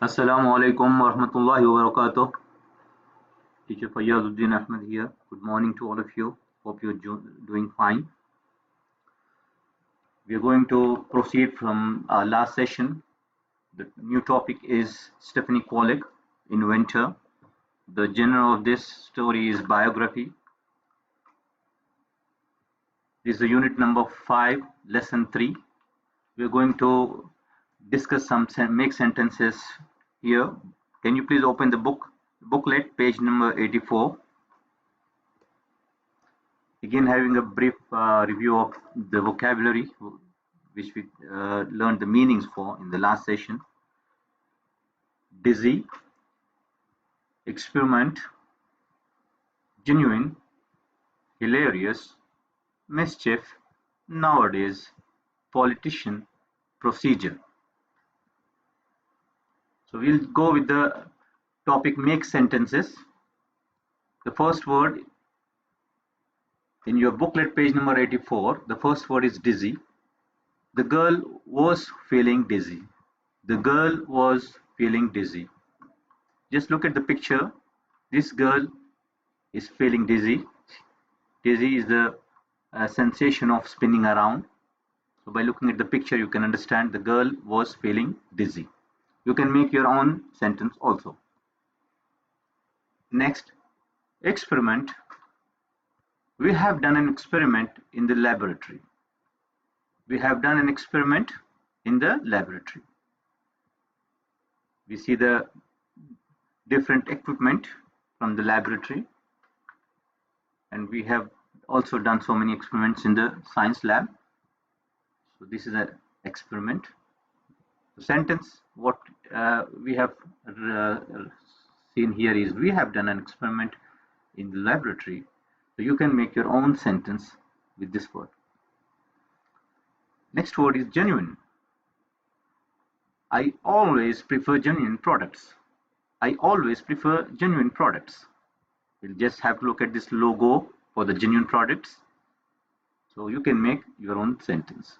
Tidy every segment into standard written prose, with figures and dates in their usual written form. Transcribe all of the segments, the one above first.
Assalamu alaikum wa rahmatullahi wa barakatuh. Teacher Fayyazuddin Ahmed here. Good morning to all of you. Hope you're doing fine. We are going to proceed from our last session. The new topic is Stephanie Collick, inventor. The genre of this story is biography. This is the unit number 5, lesson 3. We are going to discuss some make sentences here. Can you please open the booklet, page number 84. Again, having a brief review of the vocabulary which we learned the meanings for in the last session. Dizzy, experiment, genuine, hilarious, mischief, nowadays, politician, procedure. So we'll go with the topic make sentences. The first word in your booklet, page number 84, the first word is dizzy. The girl was feeling dizzy. The girl was feeling dizzy. Just look at the picture. This girl is feeling dizzy. Dizzy is the sensation of spinning around. So by looking at the picture, you can understand the girl was feeling dizzy. You can make your own sentence also. Next, experiment. We have done an experiment in the laboratory. We have done an experiment in the laboratory. We see the different equipment from the laboratory, and we have also done so many experiments in the science lab. So this is an experiment. The sentence what we have seen here is we have done an experiment in the laboratory. So you can make your own sentence with this word. Next word is genuine. I always prefer genuine products. I always prefer genuine products. We'll just have to look at this logo for the genuine products. So you can make your own sentence.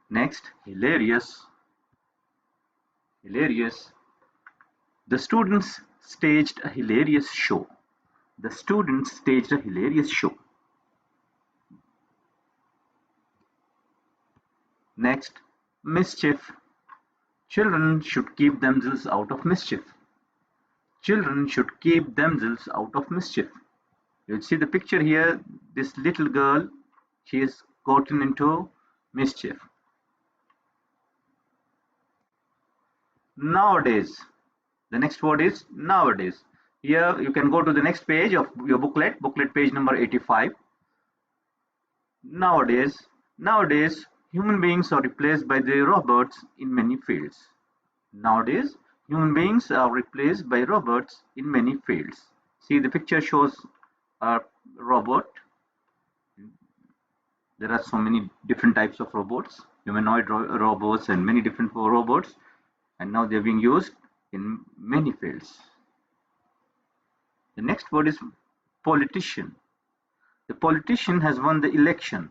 Next, hilarious. Hilarious. The students staged a hilarious show. The students staged a hilarious show. Next, mischief. Children should keep themselves out of mischief. Children should keep themselves out of mischief. You'll see the picture here. This little girl, she is gotten into mischief. Nowadays. The next word is nowadays. Here you can go to the next page of your booklet page number 85. Nowadays, human beings are replaced by the robots in many fields. Nowadays, human beings are replaced by robots in many fields. See, the picture shows a robot. There are so many different types of robots, humanoid robots and many different robots, and now they're being used in many fields. The next word is politician. The politician has won the election.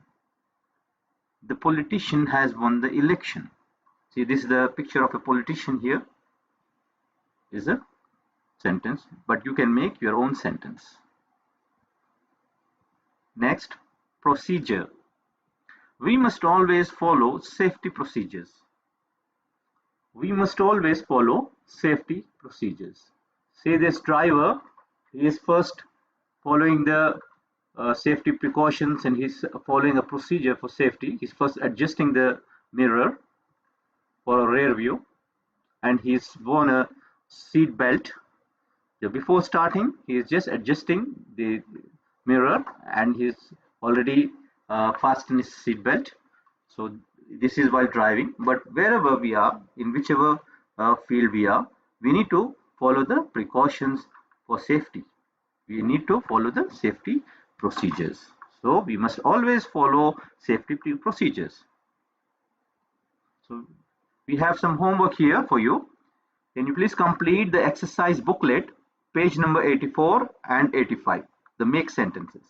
The politician has won the election. See, this is the picture of a politician here. Is a sentence, but you can make your own sentence. Next, procedure. We must always follow safety procedures. We must always follow safety procedures. Say this driver, he is first following the safety precautions, and he's following a procedure for safety. He's first adjusting the mirror for a rear view, and he's worn a seat belt. So before starting, he is just adjusting the mirror, and he's already fastened his seat belt. So this is while driving, but wherever we are, in whichever field we are, we need to follow the precautions for safety. We need to follow the safety procedures. So we must always follow safety procedures. So we have some homework here for you. Can you please complete the exercise booklet, page number 84 and 85, the make sentences.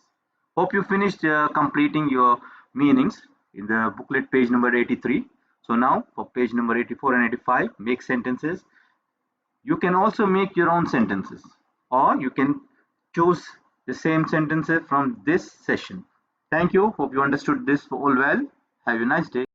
Hope you finished completing your meanings in the booklet, page number 83. So now for page number 84 and 85, make sentences. You can also make your own sentences, or you can choose the same sentences from this session. Thank you. Hope you understood this all well. Have a nice day.